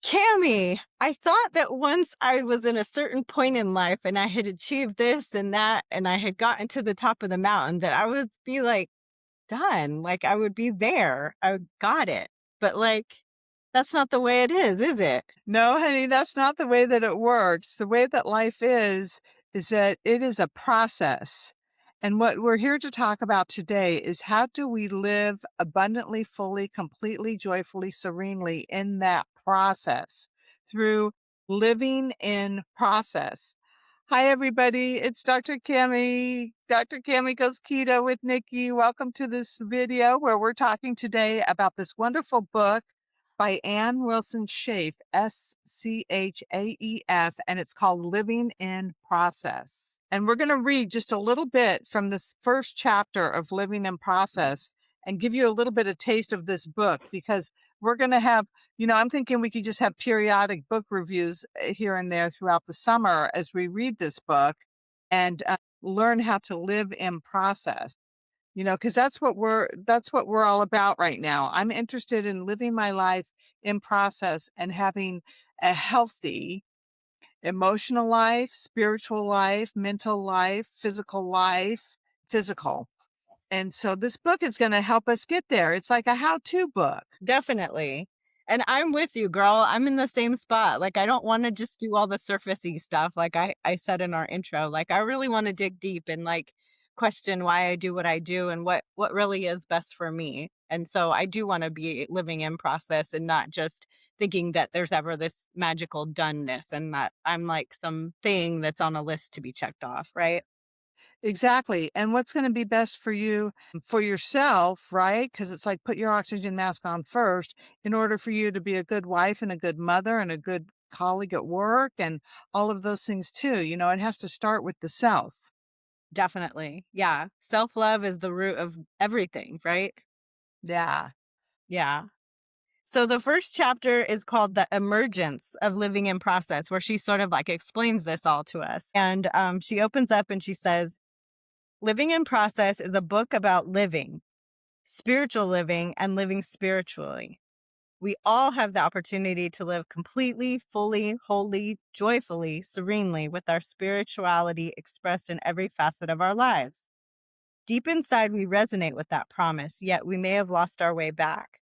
Cammy, I thought that once I was in a certain point in life and I had achieved this and that, and I had gotten to the top of the mountain, that I would be like done. Like I would be there. I got it. But like, that's not the way it is it? No, honey, that's not the way that it works. The way that life is that it is a process. And what we're here to talk about today is how do we live abundantly, fully, completely, joyfully, serenely in that process through living in process. Hi, everybody. It's Dr. Cammy. Dr. Cammy Goes Keto with Nikki. Welcome to this video where we're talking today about this wonderful book by Ann Wilson Schaef, Schaef, and it's called Living in Process. And we're going to read just a little bit from this first chapter of Living in Process and give you a little bit of taste of this book because we're going to have, I'm thinking we could just have periodic book reviews here and there throughout the summer as we read this book and learn how to live in process. Because that's what we're all about right now. I'm interested in living my life in process and having a healthy emotional life, spiritual life, mental life, physical. And so this book is going to help us get there. It's like a how-to book. Definitely. And I'm with you, girl. I'm in the same spot. Like, I don't want to just do all the surfacey stuff. Like I said in our intro, like, I really want to dig deep and like question why I do what I do and what really is best for me. And so I do want to be living in process and not just thinking that there's ever this magical doneness and that I'm like some thing that's on a list to be checked off, right? Exactly. And what's going to be best for you, for yourself, right? Because it's like put your oxygen mask on first in order for you to be a good wife and a good mother and a good colleague at work and all of those things too. It has to start with the self. Definitely. Yeah. Self-love is the root of everything, right? Yeah. Yeah. So the first chapter is called The Emergence of Living in Process, where she sort of like explains this all to us. And she opens up and she says, Living in Process is a book about living, spiritual living, and living spiritually. We all have the opportunity to live completely, fully, wholly, joyfully, serenely with our spirituality expressed in every facet of our lives. Deep inside, we resonate with that promise, yet we may have lost our way back.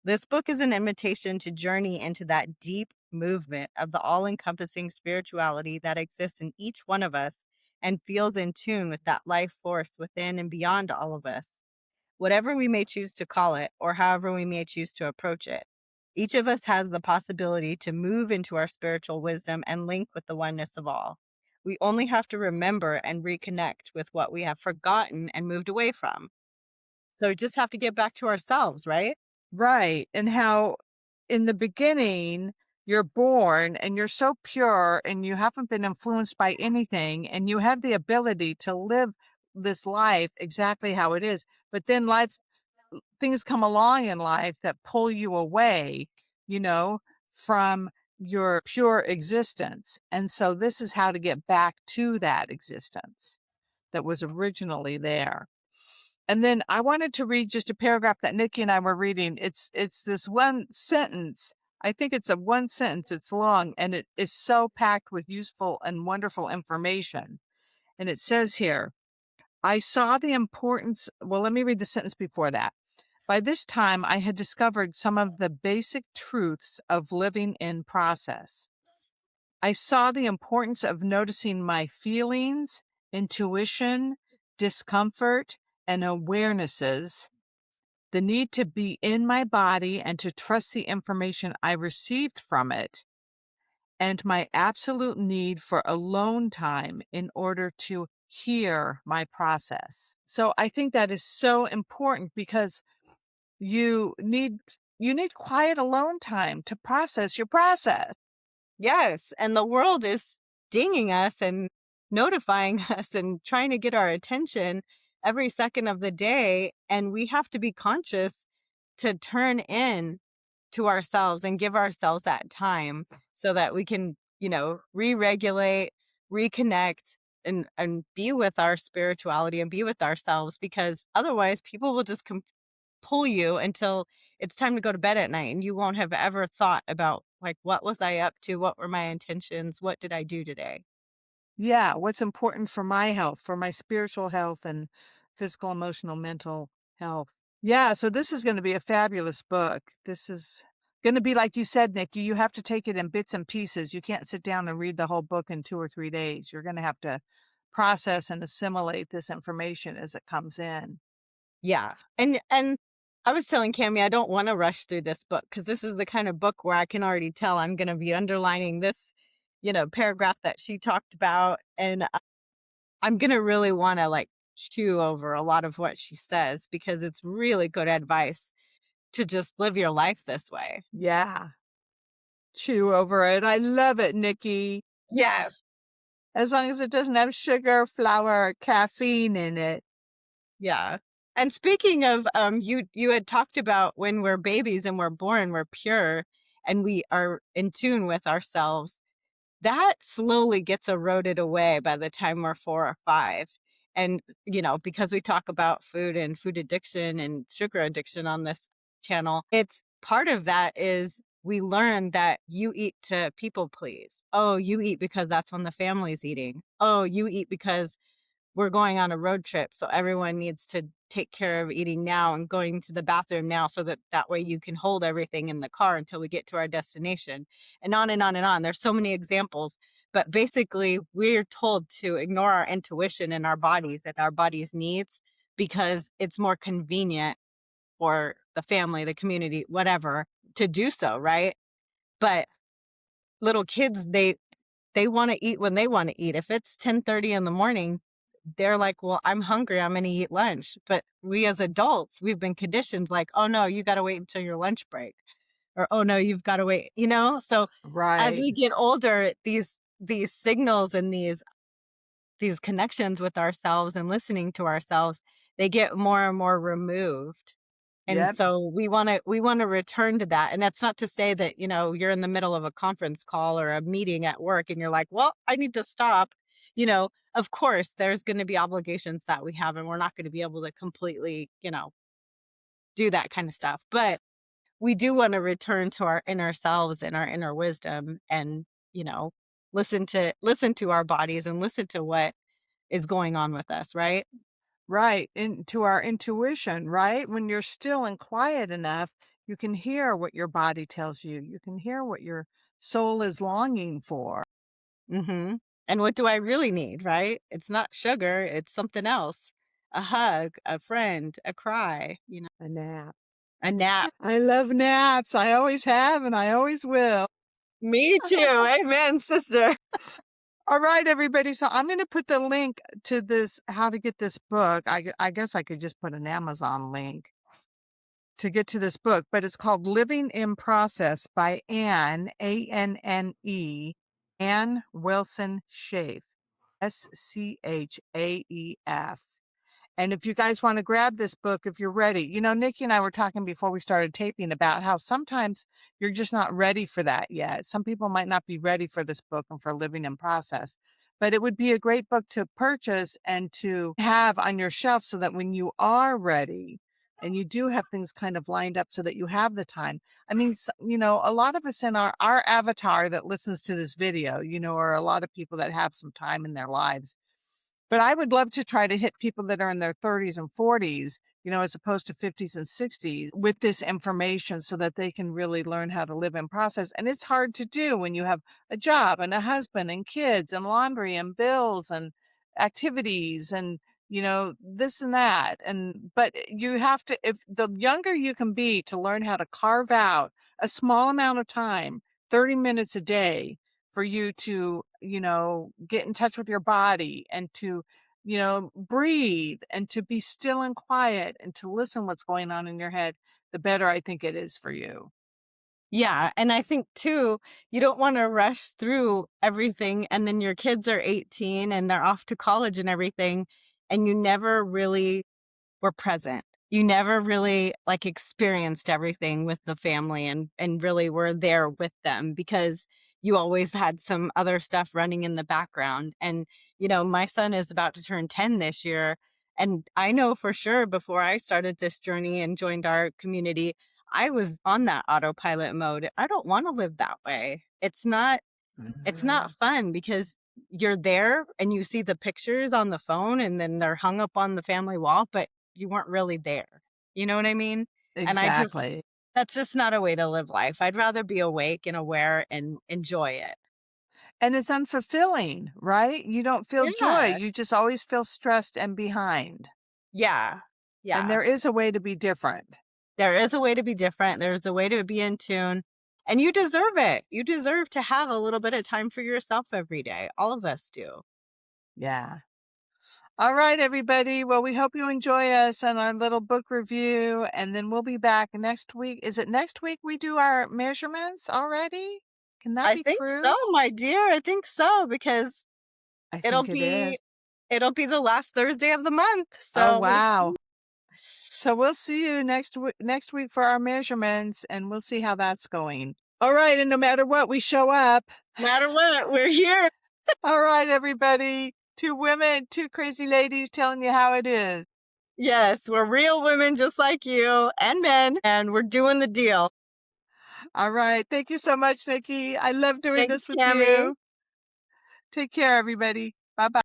This book is an invitation to journey into that deep movement of the all-encompassing spirituality that exists in each one of us and feels in tune with that life force within and beyond all of us. Whatever we may choose to call it, or however we may choose to approach it, each of us has the possibility to move into our spiritual wisdom and link with the oneness of all. We only have to remember and reconnect with what we have forgotten and moved away from. So we just have to get back to ourselves, right? Right. And how in the beginning, you're born and you're so pure and you haven't been influenced by anything and you have the ability to live this life exactly how it is. But then things come along in life that pull you away, you know, from your pure existence. And so this is how to get back to that existence that was originally there. And then I wanted to read just a paragraph that Nikki and I were reading. It's this one sentence. I think it's a one sentence. It's long and it is so packed with useful and wonderful information. And it says here, I saw the importance. Well, let me read the sentence before that. By this time, I had discovered some of the basic truths of living in process. I saw the importance of noticing my feelings, intuition, discomfort, and awarenesses, the need to be in my body and to trust the information I received from it, and my absolute need for alone time in order to hear my process. So I think that is so important because you need quiet alone time to process your process. Yes. And the world is dinging us and notifying us and trying to get our attention every second of the day. And we have to be conscious to turn in to ourselves and give ourselves that time so that we can, re-regulate, reconnect, and be with our spirituality and be with ourselves, because otherwise people will just pull you until it's time to go to bed at night and you won't have ever thought about Like, what was I up to? What were my intentions? What did I do today? Yeah, what's important for my health, for my spiritual health and physical, emotional, mental health. Yeah, so this is gonna be a fabulous book. This is gonna be like you said, Nikki, you have to take it in bits and pieces. You can't sit down and read the whole book in 2 or 3 days. You're gonna have to process and assimilate this information as it comes in. Yeah. And I was telling Cammy I don't want to rush through this book because this is the kind of book where I can already tell I'm going to be underlining this, paragraph that she talked about. And I'm going to really want to like chew over a lot of what she says because it's really good advice to just live your life this way. Yeah. Chew over it. I love it, Nikki. Yes. As long as it doesn't have sugar, flour, or caffeine in it. Yeah. And speaking of, you had talked about when we're babies and we're born, we're pure and we are in tune with ourselves. That slowly gets eroded away by the time we're 4 or 5. And, because we talk about food and food addiction and sugar addiction on this channel, it's part of that is we learn that you eat to people please. Oh, you eat because that's when the family's eating. Oh, you eat because we're going on a road trip, so everyone needs to take care of eating now and going to the bathroom now so that way you can hold everything in the car until we get to our destination, and on and on and on. There's so many examples, but basically we're told to ignore our intuition and our bodies and our bodies' needs because it's more convenient for the family, the community, whatever, to do so, right? But little kids, they wanna eat when they wanna eat. If it's 10:30 in the morning, they're like, "Well, I'm hungry, I'm gonna eat lunch." But we as adults, we've been conditioned like, "Oh, no, you gotta wait until your lunch break," or, "Oh, no, you've gotta wait," you know? So, as Right. we get older, these signals and these connections with ourselves and listening to ourselves, they get more and more removed. And Yep. so we wanna return to that, and that's not to say that, you're in the middle of a conference call or a meeting at work and you're like, "Well, I need to stop." Of course, there's gonna be obligations that we have, and we're not gonna be able to completely, do that kinda stuff, but we do wanna return to our inner selves and our inner wisdom and, you know, listen to our bodies and listen to what is going on with us, right? Right. Into our intuition, right? When you're still and quiet enough, you can hear what your body tells you. You can hear what your soul is longing for. Mhm. And what do I really need, right? It's not sugar, it's something else. A hug, a friend, a cry, A nap. a nap. I love naps. I always have and I always will. Me too. Amen, sister. All right, everybody. So I'm going to put the link to this, how to get this book. I guess I could just put an Amazon link to get to this book, but it's called Living in Process by Ann, Anne, Ann Wilson Schaef, Schaef. And if you guys want to grab this book, if you're ready, Nikki and I were talking before we started taping about how sometimes you're just not ready for that yet. Some people might not be ready for this book and for living in process, but it would be a great book to purchase and to have on your shelf so that when you are ready and you do have things kind of lined up so that you have the time. I mean, a lot of us in our avatar that listens to this video, are a lot of people that have some time in their lives, but I would love to try to hit people that are in their 30s and 40s, as opposed to 50s and 60s with this information so that they can really learn how to live in process. And it's hard to do when you have a job and a husband and kids and laundry and bills and activities and this and that. But you have to, if the younger you can be, to learn how to carve out a small amount of time, 30 minutes a day, for you to, get in touch with your body and to, breathe and to be still and quiet and to listen what's going on in your head, the better I think it is for you. Yeah, and I think too, you don't wanna rush through everything, and then your kids are 18 and they're off to college and everything, and you never really were present. You never really, like, experienced everything with the family and really were there with them because you always had some other stuff running in the background, and, my son is about to turn 10 this year, and I know for sure before I started this journey and joined our community, I was on that autopilot mode. I don't want to live that way. It's not fun because you're there and you see the pictures on the phone and then they're hung up on the family wall, but you weren't really there. You know what I mean? And Exactly. that's just not a way to live life. I'd rather be awake and aware and enjoy it. And it's unfulfilling, right? You don't feel joy. Yeah. You just always feel stressed and behind. Yeah. And Yeah. there is a way to be different. There is a way to be different. There's a way to be in tune. And you deserve it. You deserve to have a little bit of time for yourself every day. All of us do. Yeah. All right, everybody. Well, we hope you enjoy us on our little book review. And then we'll be back next week. Is it next week we do our measurements already? Can that I be think true? so, my dear. I think so because I it'll think it be is. it'll be the last Thursday of the month. Oh, So we'll wow. see. So we'll see you next week for our measurements, and we'll see how that's going. All right, and no matter what, we show up. No matter what, we're here. All right, everybody. Two women, two crazy ladies telling you how it is. Yes, we're real women just like you and men, and we're doing the deal. All right. Thank you so much, Nikki. I love doing Thanks, this with Cammy. you. Take care, everybody. Bye-bye.